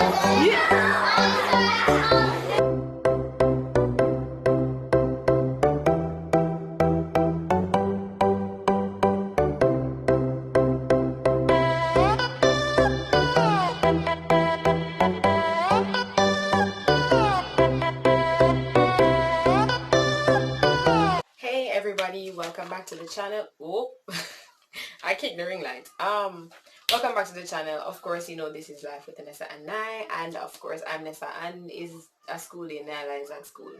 Hey everybody, welcome back to the channel. Oh, I kicked the ring light. Welcome back to the channel. Of course, you know this is Life with Nessa and I, and of course I'm Nessa and is a school in Nella is at school.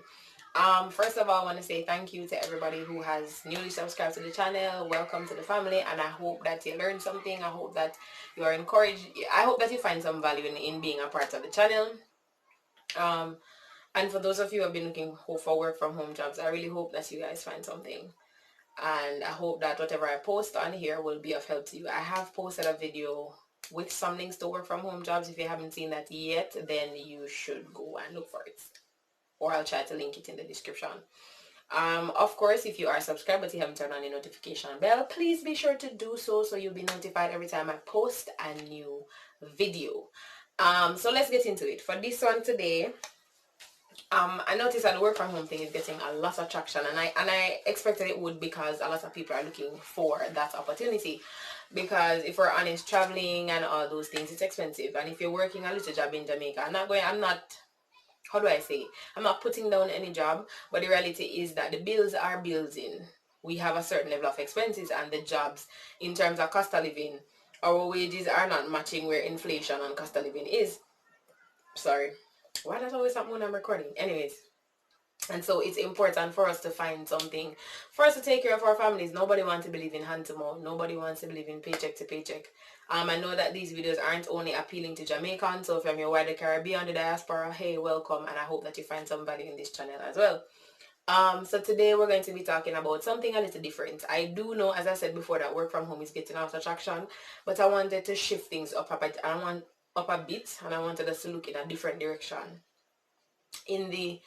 First of all, I want to say thank you to everybody who has newly subscribed to the channel. Welcome to the family, and I hope that you learned something. I hope that you are encouraged. I hope that you find some value in being a part of the channel. And for those of you who have been looking for work from home jobs, I really hope that you guys find something. And I hope that whatever I post on here will be of help to you. I have posted a video with some links to work from home jobs. If you haven't seen that yet, then you should go and look for it. Or I'll try to link it in the description. Of course, if you are subscribed but you haven't turned on the notification bell, please be sure to do so you'll be notified every time I post a new video. So let's get into it. For this one today, I noticed that the work from home thing is getting a lot of traction, and I expected it would, because a lot of people are looking for that opportunity. Because if we're honest, traveling and all those things, it's expensive. And if you're working a little job in Jamaica, how do I say? I'm not putting down any job, but the reality is that the bills are bills in. We have a certain level of expenses, and the jobs, in terms of cost of living, our wages are not matching where inflation and cost of living is. Sorry. Why does always happen when I'm recording? Anyways. And so it's important for us to find something for us to take care of our families. Nobody wants to be living hand to mouth. Nobody wants to be living paycheck to paycheck. I know that these videos aren't only appealing to Jamaicans, so from your wider Caribbean, the diaspora, hey, welcome, and I hope that you find some value in this channel as well. So today we're going to be talking about something a little different. I do know, as I said before, that work from home is getting out of traction, but I wanted to shift things up a bit. And I wanted us to look in a different direction in the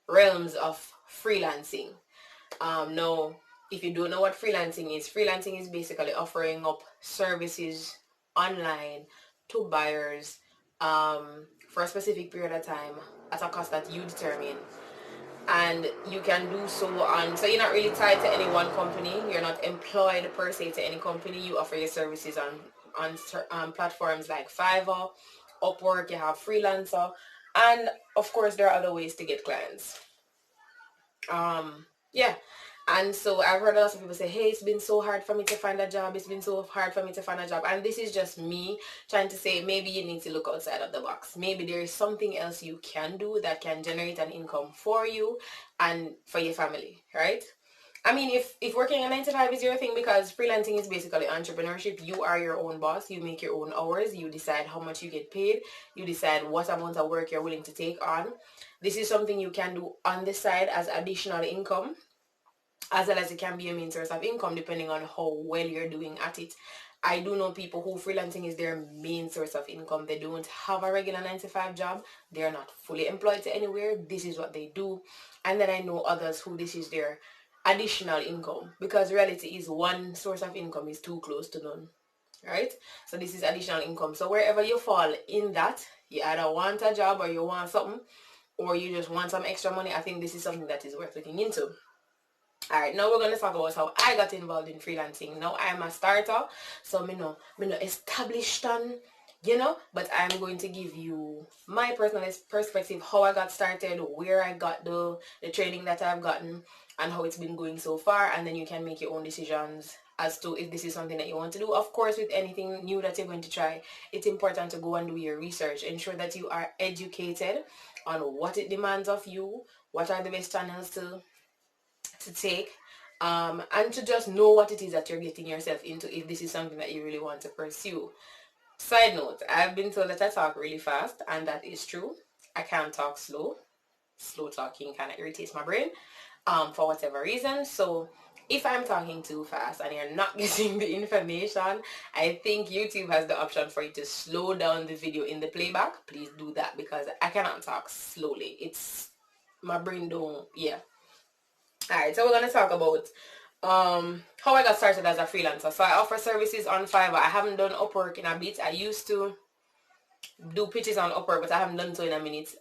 realms of freelancing. Now, if you don't know what freelancing is basically offering up services online to buyers for a specific period of time at a cost that you determine. And you can do so so you're not really tied to any one company. You're not employed per se to any company. You offer your services on platforms like Fiverr, Upwork. You have Freelancer, and of course there are other ways to get clients. Yeah. And so I've heard a lot of people say, hey, it's been so hard for me to find a job. It's been so hard for me to find a job. And this is just me trying to say, maybe you need to look outside of the box. Maybe there is something else you can do that can generate an income for you and for your family, right? I mean, if working a 9 to 5 is your thing, because freelancing is basically entrepreneurship. You are your own boss. You make your own hours. You decide how much you get paid. You decide what amount of work you're willing to take on. This is something you can do on the side as additional income, as well as it can be a main source of income depending on how well you're doing at it. I do know people who freelancing is their main source of income. They don't have a regular 9 to 5 job. They're not fully employed to anywhere. This is what they do. And then I know others who this is their additional income, because reality is one source of income is too close to none, right? So this is additional income. So wherever you fall in that, you either want a job or you want something, or you just want some extra money, I think this is something that is worth looking into. Alright, now we're going to talk about how I got involved in freelancing. Now I'm a starter, so me no established on, but I'm going to give you my personal perspective, how I got started, where I got the training that I've gotten, and how it's been going so far, and then you can make your own decisions as to if this is something that you want to do. Of course, with anything new that you're going to try, it's important to go and do your research. Ensure that you are educated on what it demands of you, what are the best channels to take, and to just know what it is that you're getting yourself into, if this is something that you really want to pursue. Side note, I've been told that I talk really fast, and that is true. I can't talk slow. Slow talking kind of irritates my brain for whatever reason. So if I'm talking too fast and you're not getting the information, I think YouTube has the option for you to slow down the video in the playback. Please do that, because I cannot talk slowly. It's my brain don't, yeah. Alright, so we're going to talk about how I got started as a freelancer. So I offer services on Fiverr. I haven't done Upwork in a bit. I used to. do pitches on Upwork, but I haven't done so in a minute.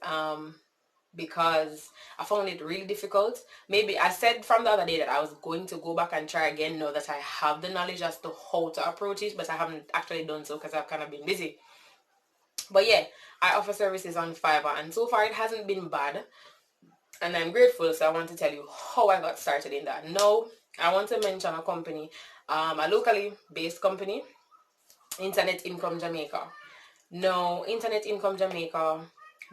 Because I found it really difficult. Maybe I said from the other day that I was going to go back and try again now that I have the knowledge as to how to approach it, but I haven't actually done so because I've kind of been busy. But yeah, I offer services on Fiverr, and so far it hasn't been bad, and I'm grateful. So I want to tell you how I got started in that. Now I want to mention a company, a locally based company, Internet Income Jamaica. No, Internet Income Jamaica,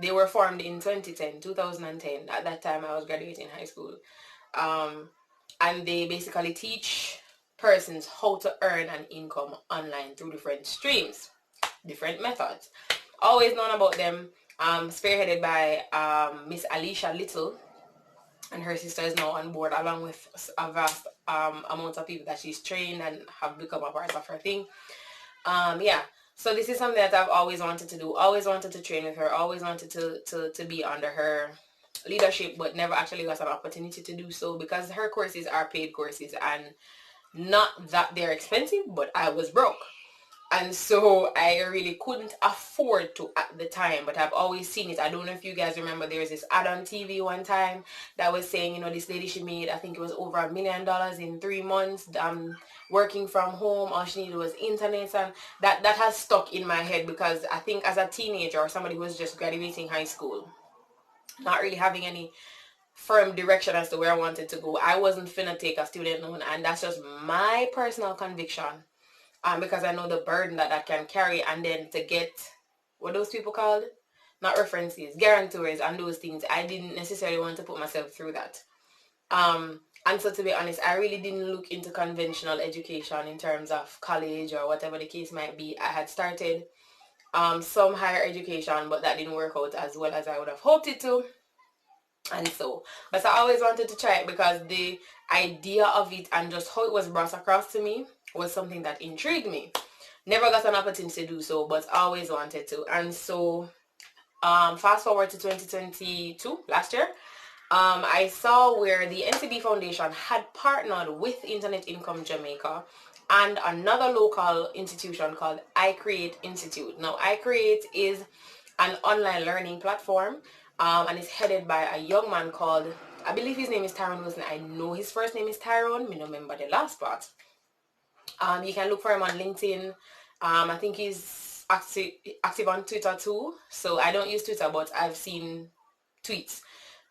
they were formed in 2010. At that time, I was graduating high school. And they basically teach persons how to earn an income online through different streams, different methods. Always known about them, spearheaded by Miss Alicia Little, and her sister is now on board along with a vast amount of people that she's trained and have become a part of her thing. Yeah, so this is something that I've always wanted to do, always wanted to train with her, always wanted to be under her leadership, but never actually got an opportunity to do so because her courses are paid courses, and not that they're expensive, but I was broke. And so I really couldn't afford to at the time, but I've always seen it. I don't know if you guys remember, there was this ad on TV one time that was saying, you know, this lady, she made, I think it was over $1 million in 3 months, working from home. All she needed was internet, and that has stuck in my head because I think as a teenager or somebody who was just graduating high school, not really having any firm direction as to where I wanted to go, I wasn't finna take a student loan, and that's just my personal conviction. Because I know the burden that can carry, and then to get what those people called, not references, guarantors and those things, I didn't necessarily want to put myself through that. And so to be honest, I really didn't look into conventional education in terms of college or whatever the case might be. I had started some higher education, but that didn't work out as well as I would have hoped it to. And so, but I always wanted to try it because the idea of it and just how it was brought across to me was something that intrigued me. Never got an opportunity to do so, but always wanted to. And so fast forward to 2022, last year, I saw where the NCB Foundation had partnered with Internet Income Jamaica and another local institution called iCreate Institute. Now, iCreate is an online learning platform, and it's headed by a young man called, I believe his name is Tyrone Wilson. I know his first name is Tyrone. I don't remember the last part. You can look for him on LinkedIn. I think he's active on Twitter too. So I don't use Twitter, but I've seen tweets.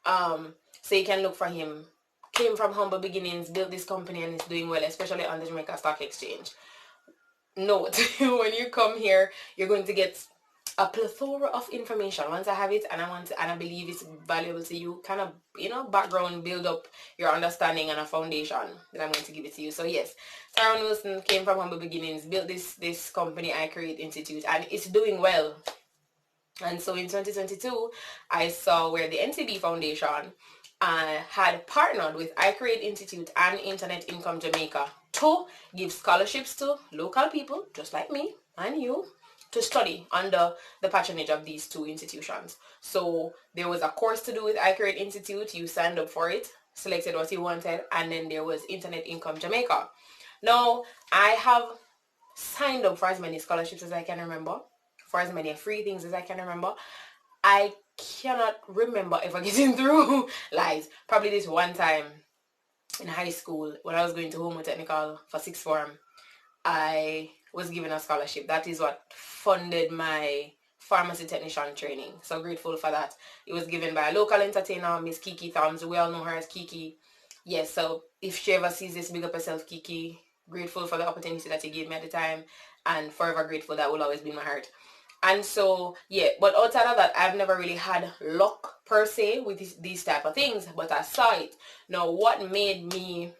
So you can look for him. Came from humble beginnings, built this company, and is doing well, especially on the Jamaica Stock Exchange. Note, when you come here, you're going to get a plethora of information. Once I have it and I believe it's valuable to you, kind of, you know, background, build up your understanding and a foundation, that I'm going to give it to you. So yes, Tyrone Wilson came from humble beginnings, built this company, iCreate Institute, and it's doing well. And so in 2022, I saw where the NCB Foundation had partnered with iCreate Institute and Internet Income Jamaica to give scholarships to local people just like me and you to study under the patronage of these two institutions. So there was a course to do with iCreate Institute. You signed up for it, selected what you wanted, and then there was Internet Income Jamaica. Now, I have signed up for as many scholarships as I can remember, for as many free things as I can remember. I cannot remember ever getting through lies. Probably this one time in high school when I was going to Homo Technical for sixth form, I was given a scholarship. That is what funded my pharmacy technician training. So grateful for that. It was given by a local entertainer, Miss Kiki Thumbs. We all know her as Kiki. Yes, so if she ever sees this, big up herself, Kiki. Grateful for the opportunity that you gave me at the time, and forever grateful. That will always be in my heart. And so, yeah, but outside of that, I've never really had luck per se with these type of things, but I saw it. Now, what made me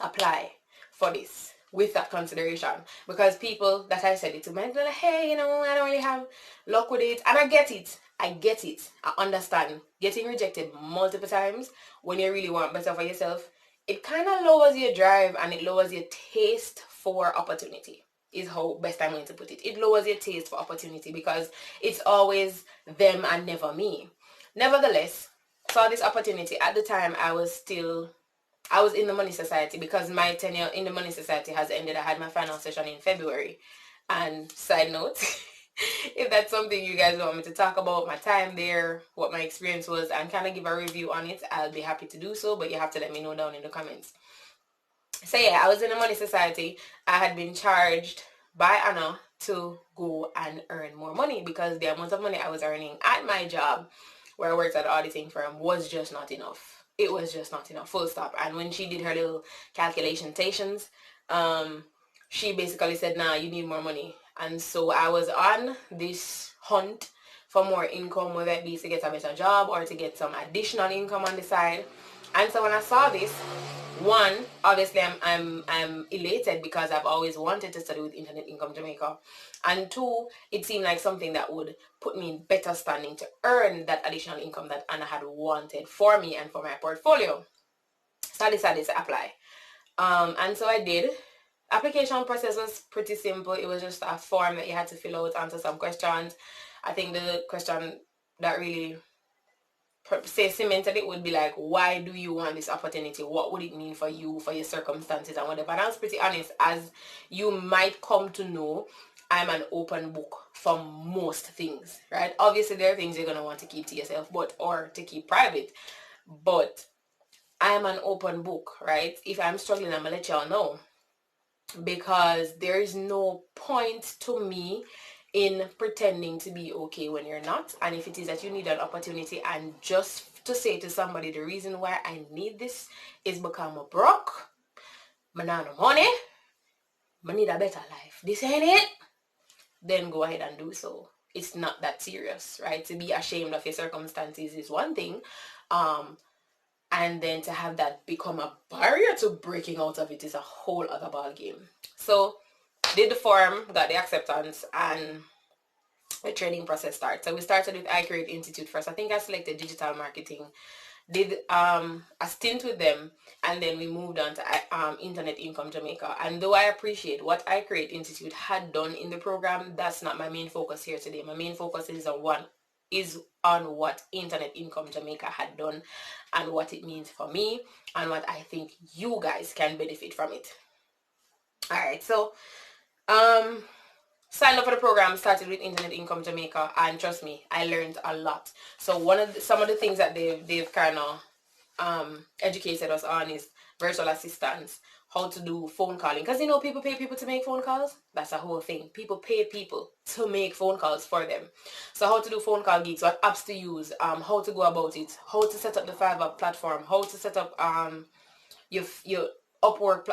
apply for this with that consideration? Because people that I said it to might be like, hey, you know, I don't really have luck with it. And I get it. I understand. Getting rejected multiple times when you really want better for yourself, it kind of lowers your drive and it lowers your taste for opportunity, is how best I'm going to put it. It lowers your taste for opportunity because it's always them and never me. Nevertheless, saw this opportunity. At the time, I was in the Money Society because my tenure in the Money Society has ended. I had my final session in February. And side note, if that's something you guys want me to talk about, my time there, what my experience was, and kind of give a review on it, I'll be happy to do so, but you have to let me know down in the comments. So yeah, I was in the Money Society. I had been charged by Anna to go and earn more money because the amount of money I was earning at my job where I worked at the auditing firm was just not enough. It was just not enough, full stop. And when she did her little calculations, she basically said, nah, you need more money. And so I was on this hunt for more income, whether it be to get a better job or to get some additional income on the side. And so when I saw this, one, obviously I'm elated because I've always wanted to study with Internet Income Jamaica. And two, it seemed like something that would put me in better standing to earn that additional income that Anna had wanted for me and for my portfolio. So I decided to apply. And so I did. Application process was pretty simple. It was just a form that you had to fill out, answer some questions. I think the question that really cemented it would be like, why do you want this opportunity? What would it mean for you, for your circumstances and whatever? And I was pretty honest. As you might come to know, I'm an open book for most things, right? Obviously there are things you're going to want to keep to yourself, or to keep private, but I'm an open book, right? If I'm struggling, I'm going to let y'all know, because there is no point to me in pretending to be okay when you're not. And if it is that you need an opportunity, and just to say to somebody, the reason why I need this is because I'm broke, I don't have no money, I need a better life, this ain't it, then go ahead and do so. It's not that serious, right? To be ashamed of your circumstances is one thing, and then to have that become a barrier to breaking out of it is a whole other ball game. So did the form, got the acceptance, and the training process started. So we started with iCreate Institute first. I think I selected digital marketing, did a stint with them, and then we moved on to Internet Income Jamaica. And though I appreciate what iCreate Institute had done in the program, that's not my main focus here today. My main focus is on what Internet Income Jamaica had done and what it means for me and what I think you guys can benefit from it. Alright, so signed up for the program, started with Internet Income Jamaica, and trust me, I learned a lot. So some of the things that they've kind of educated us on is virtual assistants, how to do phone calling, because people pay people to make phone calls. That's a whole thing. People pay people to make phone calls for them. So how to do phone call gigs, what apps to use, how to go about it, how to set up the Fiverr platform, how to set up your Upwork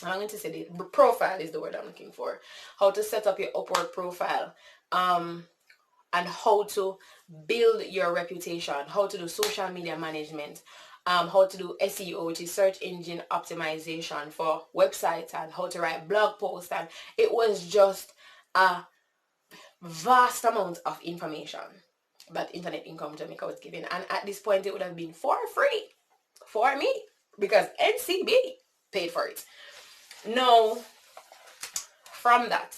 I'm going to say the profile is the word I'm looking for. How to set up your Upwork profile, and how to build your reputation, how to do social media management, how to do SEO, which is search engine optimization for websites, and how to write blog posts. And it was just a vast amount of information that Internet Income Jamaica was giving. And at this point, it would have been for free for me because NCB paid for it. No, from that,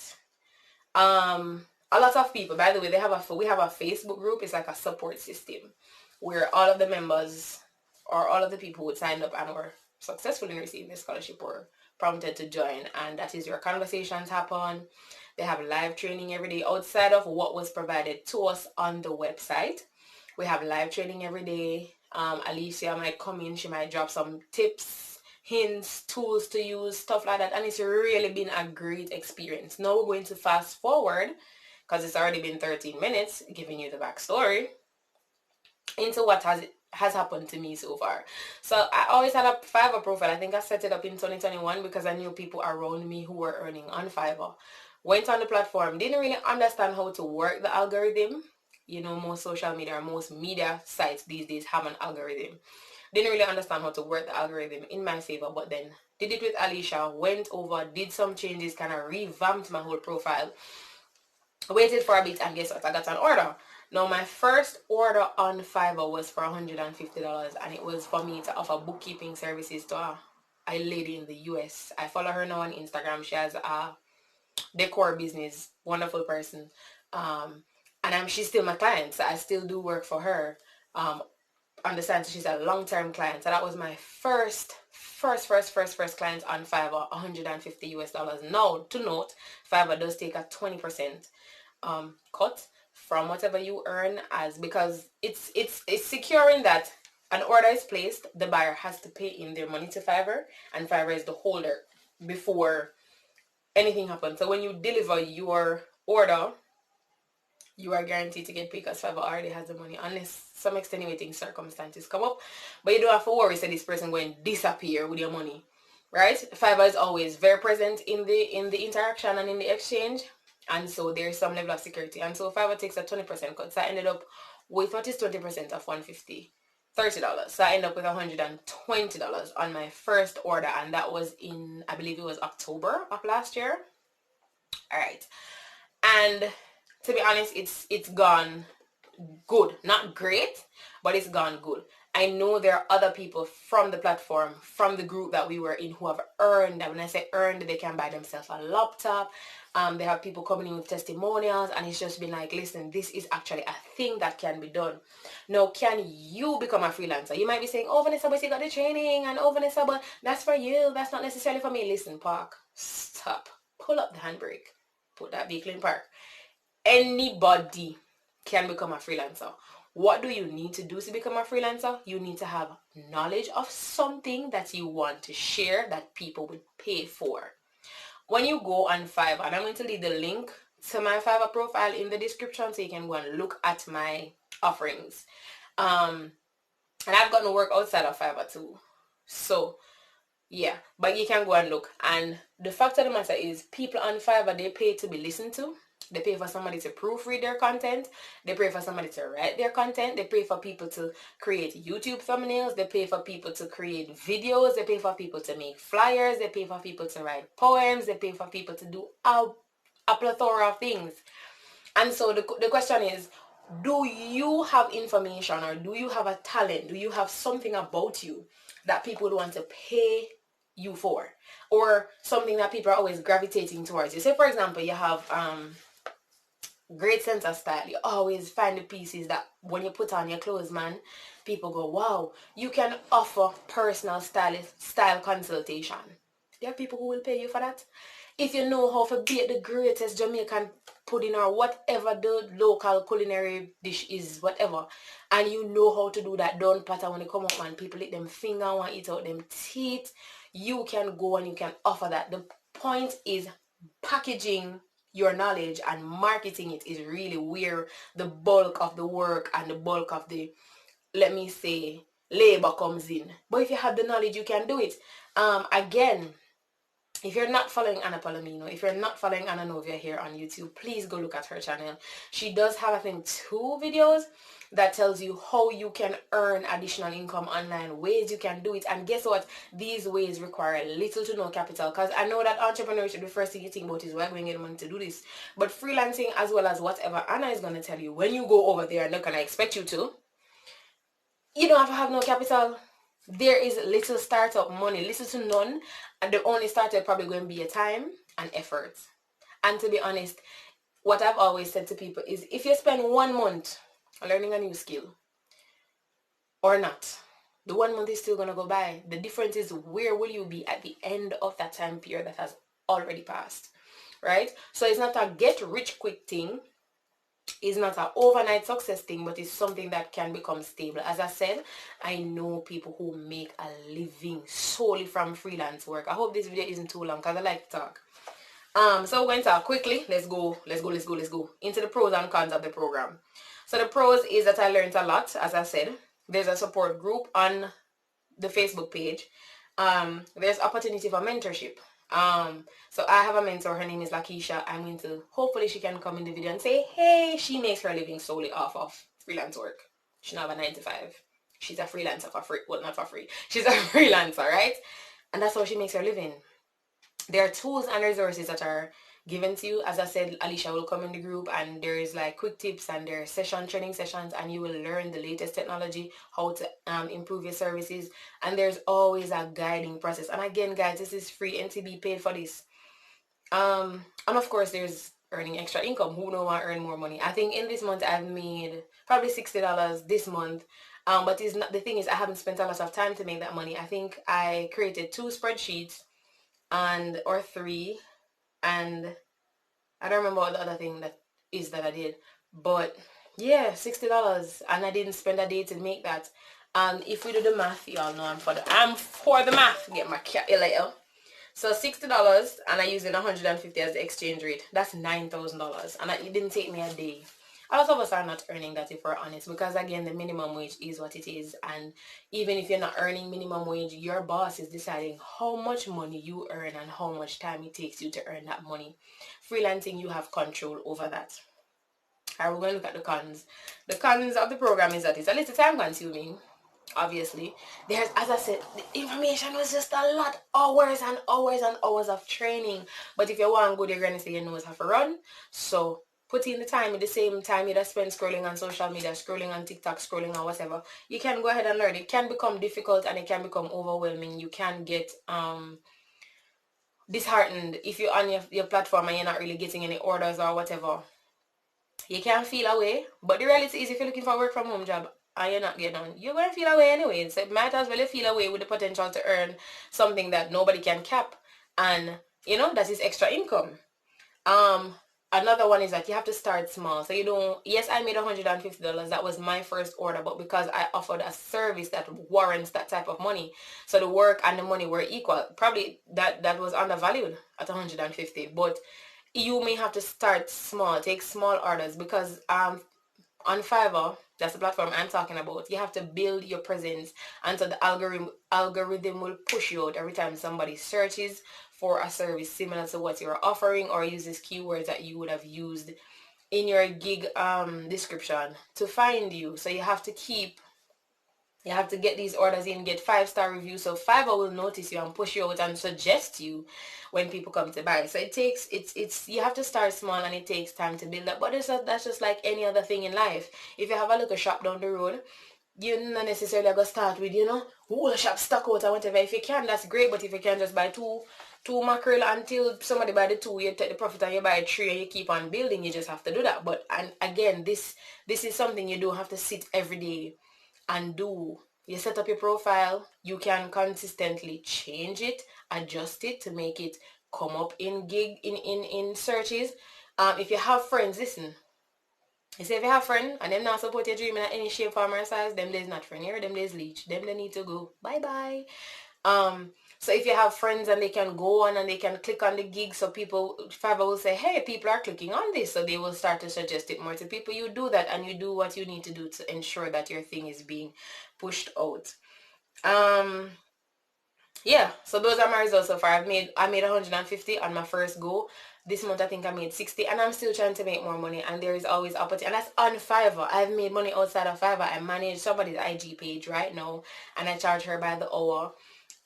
a lot of people, by the way, we have a Facebook group. It's like a support system where all of the members or all of the people who signed up and were successful in receiving the scholarship were prompted to join, and that is where conversations happen. They have live training every day outside of what was provided to us on the website. We have live training every day. Alicia might come in, she might drop some tips, hints, tools to use, stuff like that, and it's really been a great experience. Now we're going to fast forward, because it's already been 13 minutes, giving you the backstory into what has happened to me so far. So I always had a Fiverr profile. I think I set it up in 2021 because I knew people around me who were earning on Fiverr. Went on the platform, didn't really understand how to work the algorithm. Most social media or most media sites these days have an algorithm. Didn't really understand how to work the algorithm in my favor, but then did it with Alicia, went over, did some changes, kind of revamped my whole profile, waited for a bit, and guess what? I got an order. Now, my first order on Fiverr was for $150, and it was for me to offer bookkeeping services to a lady in the US. I follow her now on Instagram. She has a decor business, wonderful person, and she's still my client, so I still do work for her understand, so she's a long-term client. So that was my first client on Fiverr, 150 US dollars. Now, to note, Fiverr does take a 20% cut from whatever you earn, as because it's securing that an order is placed, the buyer has to pay in their money to Fiverr, and Fiverr is the holder before anything happens. So when you deliver your order, you are guaranteed to get paid because Fiverr already has the money, unless some extenuating circumstances come up. But you don't have to worry, say this person going to disappear with your money, right? Fiverr is always very present in the interaction and in the exchange, and so there's some level of security. And so Fiverr takes a 20% cut. So I ended up with, what is 20% of 150? $30. So I ended up with $120 on my first order, and that was in, I believe it was October of last year. All right. And to be honest, it's gone good. Not great, but it's gone good. I know there are other people from the platform, from the group that we were in, who have earned. And when I say earned, they can buy themselves a laptop. They have people coming in with testimonials, and it's just been like, listen, this is actually a thing that can be done. Now, can you become a freelancer? You might be saying, oh, Vanessa, but you got the training, and oh, Vanessa, but that's for you. That's not necessarily for me. Listen, park. Stop. Pull up the handbrake. Put that vehicle in park. Anybody can become a freelancer. What do you need to do to become a freelancer? You need to have knowledge of something that you want to share that people would pay for. When you go on Fiverr, and I'm going to leave the link to my Fiverr profile in the description so you can go and look at my offerings. And I've gotten work outside of Fiverr too. So yeah, but you can go and look. And the fact of the matter is, people on Fiverr, they pay to be listened to. They pay for somebody to proofread their content. They pay for somebody to write their content. They pay for people to create YouTube thumbnails. They pay for people to create videos. They pay for people to make flyers. They pay for people to write poems. They pay for people to do a plethora of things. And so the question is, do you have information, or do you have a talent? Do you have something about you that people want to pay you for, or something that people are always gravitating towards you? Say, for example, you have great sense of style. You always find the pieces that when you put on your clothes, man, people go, wow. You can offer personal style consultation. There are people who will pay you for that. If you know how to bake the greatest Jamaican pudding, or whatever the local culinary dish is, whatever, and you know how to do that down pattern, when you come up, man, people lick them finger, want to eat out them teeth, you can go and you can offer that. The point is, packaging your knowledge and marketing it is really where the bulk of the work and the bulk of the, let me say, labor comes in. But if you have the knowledge, you can do it. Again, if you're not following Anna Palomino, if you're not following Anna Novia here on YouTube, please go look at her channel. She does have, I think, 2 videos that tells you how you can earn additional income online, ways you can do it. And guess what? These ways require little to no capital, because I know that entrepreneurship, the first thing you think about is, where am I going to get money to do this? But freelancing, as well as whatever Anna is going to tell you, when you go over there, and they're going to expect you to, you don't have no capital. There is little startup money, little to none, and the only startup probably going to be your time and effort. And to be honest, what I've always said to people is, if you spend 1 month learning a new skill or not, the 1 month is still going to go by. The difference is, where will you be at the end of that time period that has already passed, right? So it's not a get rich quick thing. It's not an overnight success thing, but it's something that can become stable. As I said, I know people who make a living solely from freelance work. I hope this video isn't too long, because I like to talk. So we're going to talk quickly. Let's go into the pros and cons of the program. So the pros is that I learned a lot. As I said, there's a support group on the Facebook page. There's opportunity for mentorship. So I have a mentor, her name is Lakeisha. I'm going to, hopefully she can come in the video and say, hey, she makes her living solely off of freelance work. She don't have a 9 to 5. She's a freelancer for free. Well, not for free. She's a freelancer, right? And that's how she makes her living. There are tools and resources that are given to you. As I said, Alicia will come in the group, and there is like quick tips, and there are training sessions, and you will learn the latest technology, how to improve your services. And there's always a guiding process. And again, guys, this is free. NTB paid for this. And of course, there's earning extra income. Who don't want to earn more money? I think in this month I've made probably $60 this month. But it's not, the thing is, I haven't spent a lot of time to make that money. I think I created 2 spreadsheets or 3, and I don't remember what the other thing that is that I did. But yeah, $60, and I didn't spend a day to make that. And if we do the math, y'all know I'm for the math. Get my cat later. So $60, and I'm using 150 as the exchange rate. That's $9,000, and it didn't take me a day. A lot of us are not earning that, if we're honest, because again, the minimum wage is what it is. And even if you're not earning minimum wage, your boss is deciding how much money you earn and how much time it takes you to earn that money. Freelancing, you have control over that. Alright, we're going to look at the cons. The cons of the program is that it's a little time consuming. Obviously, there's, as I said, the information was just a lot, hours and hours and hours of training. But if you want to go, you're going to say your nose have to run. So put in the time, at the same time you just spend scrolling on social media, scrolling on TikTok, scrolling on whatever, you can go ahead and learn. It can become difficult and it can become overwhelming. You can get disheartened if you're on your platform and you're not really getting any orders or whatever. You can feel away, but the reality is, if you're looking for a work from home job and you're not getting on, you're going to feel away anyway. So it might as well you feel away with the potential to earn something that nobody can cap, and that is extra income. Another one is that you have to start small. So you don't, yes, I made $150. That was my first order, but because I offered a service that warrants that type of money, so the work and the money were equal. Probably that was undervalued at 150, but you may have to start small, take small orders, because on Fiverr, that's the platform I'm talking about, you have to build your presence, and so the algorithm will push you out every time somebody searches for a service similar to what you're offering, or uses keywords that you would have used in your gig description to find you. So you have to get these orders in, get 5-star reviews, so Fiverr will notice you and push you out and suggest you when people come to buy. So you have to start small, and it takes time to build up. But that's just like any other thing in life. If you have a little shop down the road, you're not necessarily going to start with, whole shop stock out or whatever. If you can, that's great. But if you can just buy two mackerel until somebody buy the 2, you take the profit and you buy 3 and you keep on building, you just have to do that. But, and again, this is something you don't have to sit every day and do. You set up your profile, you can consistently change it, adjust it to make it come up in searches. If you have friends, listen, you say if you have friends and them not support your dream in any shape, form or size, them days not friend here, them days leech, them they need to go bye bye. So if you have friends and they can go on and they can click on the gig, so people, Fiverr will say, hey, people are clicking on this, so they will start to suggest it more to people. You do that, and you do what you need to do to ensure that your thing is being pushed out. Yeah, so those are my results so far. I made 150 on my first go. This month I think I made 60, and I'm still trying to make more money, and there is always opportunity. And that's on Fiverr. I've made money outside of Fiverr. I manage somebody's IG page right now, and I charge her by the hour.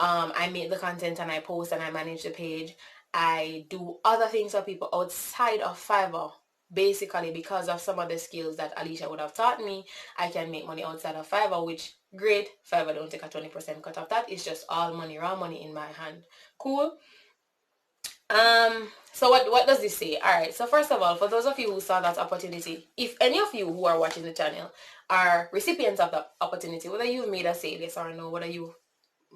I make the content and I post and I manage the page. I do other things for people outside of Fiverr. Basically, because of some of the skills that Alicia would have taught me, I can make money outside of Fiverr, which great. Fiverr don't take a 20% cut of that. It's just all money, raw money in my hand. Cool. So what does this say? All right. So first of all, for those of you who saw that opportunity, if any of you who are watching the channel are recipients of that opportunity, whether you've made a sale, yes or no, whether you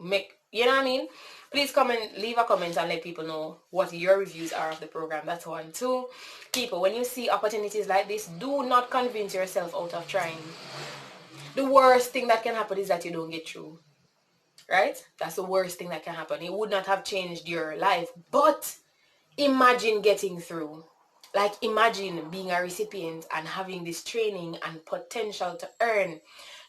make, you know what I mean, please leave a comment and let people know what your reviews are of the program. That's 1. 2, people, when you see opportunities like this, do not convince yourself out of trying. The worst thing that can happen is that you don't get through, right? That's the worst thing that can happen. It would not have changed your life, but imagine getting through. Like, imagine being a recipient and having this training and potential to earn.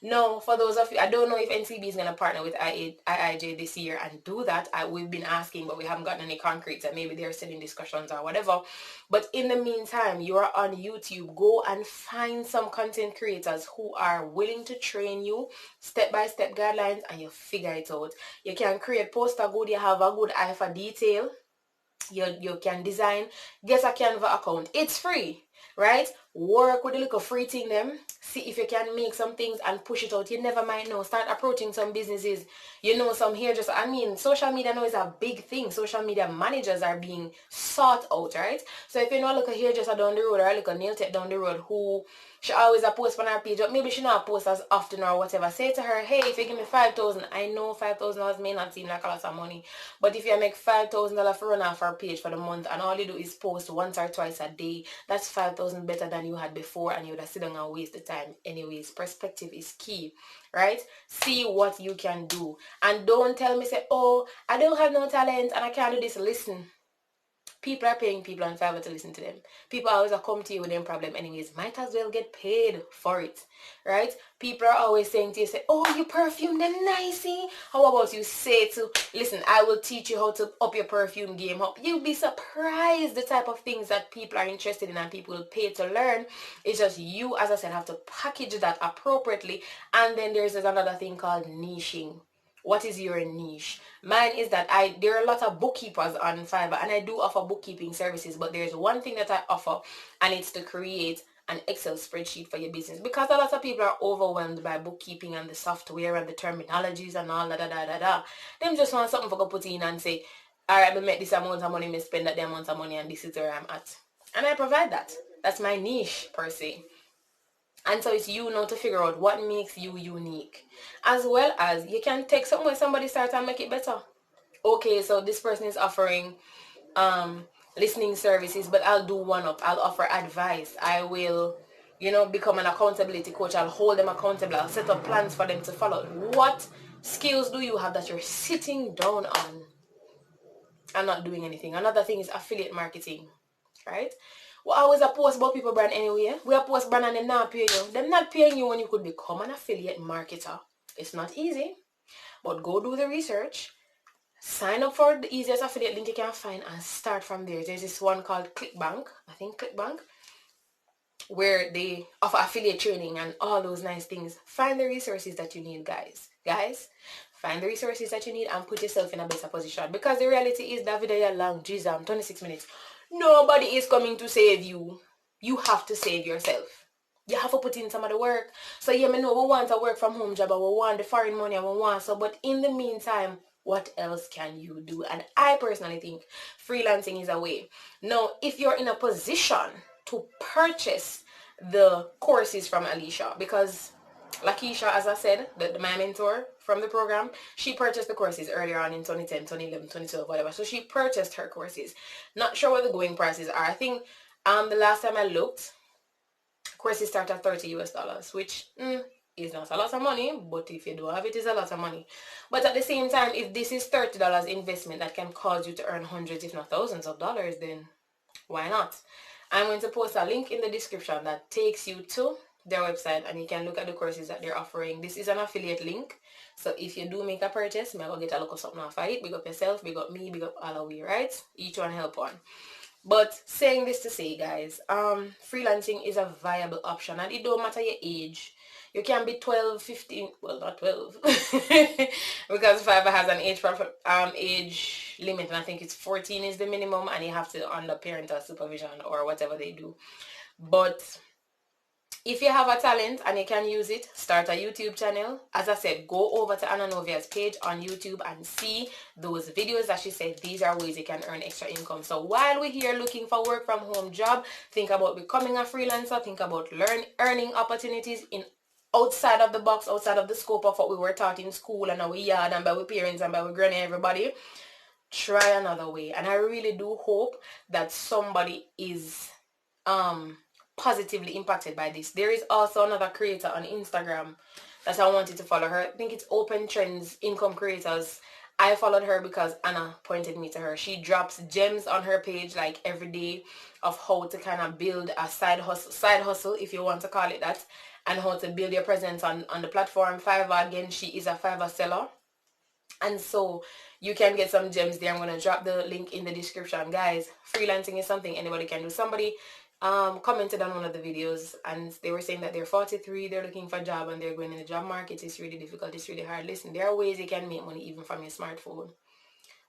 No, for those of you, I don't know if NCB is going to partner with IIJ this year and do that. We've been asking, but we haven't gotten any concrete, and maybe they're still in discussions or whatever. But in the meantime, you are on YouTube. Go and find some content creators who are willing to train you, step-by-step guidelines, and you figure it out. You can create poster good. You have a good eye for detail. You can design. Get a Canva account. It's free. right? Work with the little free thing them. See if you can make some things and push it out. You never might know. Start approaching some businesses. You know, some hairdresser. I mean, social media now is a big thing. Social media managers are being sought out, right? So if you know, look a hairdresser down the road or look a nail tech down the road who she always a post on her page, or maybe she not post as often or whatever. Say to her, hey, if you give me 5,000, I know $5,000 may not seem like a lot of money, but if you make $5,000 for run off her page for the month and all you do is post once or twice a day, that's 5,000 better than you had before, and you would have sit down and waste the time. Anyways, perspective is key, right? See what you can do, and don't tell me say, oh, I don't have no talent and I can't do this. Listen, people are paying people on Fiverr to listen to them. People always come to you with them problem anyways. Might as well get paid for it, right? People are always saying to you, say, oh, your perfume, they're nicey. How about you say to, listen, I will teach you how to up your perfume game up. You'll be surprised the type of things that people are interested in and people will pay to learn. It's just you, as I said, have to package that appropriately. And then there's another thing called niching. What is your niche? Mine is that there are a lot of bookkeepers on Fiverr, and I do offer bookkeeping services, but there's one thing that I offer, and it's to create an Excel spreadsheet for your business, because a lot of people are overwhelmed by bookkeeping and the software and the terminologies and all that. Them just want something for go put in and say, all right, I make this amount of money, I spend that amount of money, and this is where I'm at. And I provide that. That's my niche per se. And so it's you now to figure out what makes you unique. As well as you can take something where somebody starts and make it better. Okay, so this person is offering listening services, but I'll do one up. I'll offer advice. I will, become an accountability coach. I'll hold them accountable. I'll set up plans for them to follow. What skills do you have that you're sitting down on and not doing anything? Another thing is affiliate marketing, right? We always a post about people brand anyway. We a post brand and them not pay you. Them not paying you when you could become an affiliate marketer. It's not easy, but go do the research. Sign up for the easiest affiliate link you can find and start from there. There's this one called ClickBank. I think ClickBank, where they offer affiliate training and all those nice things. Find the resources that you need, guys. Find the resources that you need and put yourself in a better position. Because the reality is that video long, geez, 26 minutes. Nobody is coming to save you. You have to save yourself. You have to put in some of the work. So yeah, me know we want a work from home job and we want the foreign money and we want so, but in the meantime, what else can you do? And I personally think freelancing is a way. Now, if you're in a position to purchase the courses from Alicia, because Lakeisha, as I said, my mentor from the program, she purchased the courses earlier on in 2010, 2011, 2012, whatever. So she purchased her courses. Not sure what the going prices are. I think the last time I looked, courses start at $30 US, which is not a lot of money, but if you do have it, it's a lot of money. But at the same time, if this is $30 investment that can cause you to earn hundreds, if not thousands of dollars, then why not? I'm going to post a link in the description that takes you to their website and you can look at the courses that they're offering. This is an affiliate link, so if you do make a purchase, I'm going to get a look of something off of it. Big up yourself, big up me, big up all of we, right? Each one help one. But saying this to say, guys, freelancing is a viable option, and it don't matter your age. You can be 12, 15, well, not 12, because Fiverr has an age limit, and I think it's 14 is the minimum, and you have to under parental supervision or whatever they do. But if you have a talent and you can use it, start a YouTube channel. As I said, go over to Anna Novia's page on YouTube and see those videos that she said. These are ways you can earn extra income. So while we're here looking for work from home job, think about becoming a freelancer. Think about earning opportunities in outside of the box, outside of the scope of what we were taught in school and our yard and by our parents and by our granny, everybody. Try another way. And I really do hope that somebody is positively impacted by this. There is also another creator on Instagram that I wanted to follow her. I think it's Open Trends Income Creators. I followed her because Anna pointed me to her. She drops gems on her page like every day of how to kind of build a side hustle if you want to call it that, and how to build your presence on the platform. Fiverr, again, she is a Fiverr seller, and so you can get some gems there. I'm going to drop the link in the description. Guys, freelancing is something anybody can do. Somebody commented on one of the videos and they were saying that they're 43, they're looking for a job and they're going in the job market. It's really difficult, it's really hard. Listen, there are ways you can make money even from your smartphone.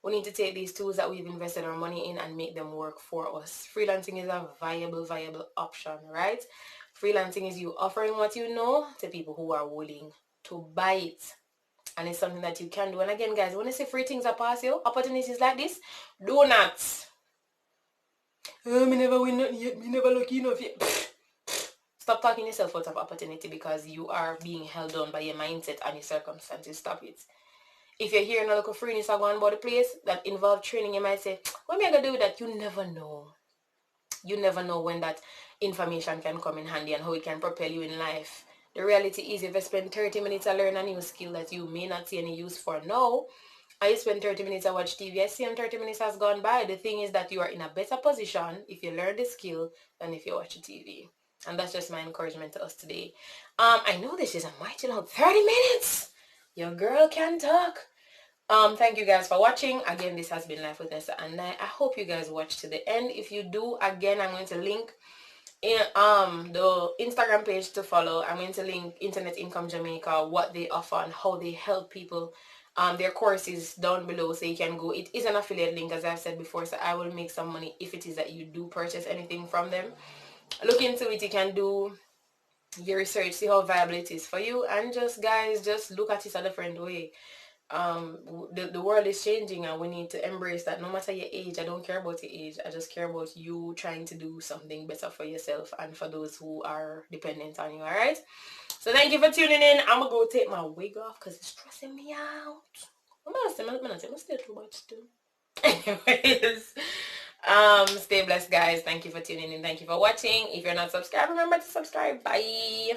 We need to take these tools that we've invested our money in and make them work for us. Freelancing is a viable option, right? Freelancing is you offering what you know to people who are willing to buy it. And it's something that you can do. And again, guys, when I say free things are past you, opportunities like this, do not. Me never win nothing yet, me never lucky enough yet. Stop talking yourself out of opportunity because you are being held down by your mindset and your circumstances. Stop it. If you're hearing a local freeness are going about the place that involve training, you might say, what am I going to do with that? You never know. You never know when that information can come in handy and how it can propel you in life. The reality is if you spend 30 minutes to learn a new skill that you may not see any use for now, and you spend 30 minutes to watch TV, I see 30 minutes has gone by. The thing is that you are in a better position if you learn the skill than if you watch TV. And that's just my encouragement to us today. I know this is a mighty long 30 minutes. Your girl can talk. Thank you guys for watching. Again, this has been Life with Nessa and I hope you guys watch to the end. If you do, again, I'm going to link in the Instagram page to follow. I'm going to link Internet Income Jamaica, what they offer and how they help people. Their course is down below, so you can go. It is an affiliate link, as I've said before, so I will make some money if it is that you do purchase anything from them. Look into it. You can do your research, see how viable it is for you, and just guys, just look at it a different way. The world is changing and we need to embrace that. No matter your age, I don't care about your age, I just care about you trying to do something better for yourself and for those who are dependent on you. All right, so thank you for tuning in. I'm gonna go take my wig off because it's stressing me out. I'm gonna stay too much too. Anyways, stay blessed guys. Thank you for tuning in. Thank you for watching. If you're not subscribed, remember to subscribe. Bye.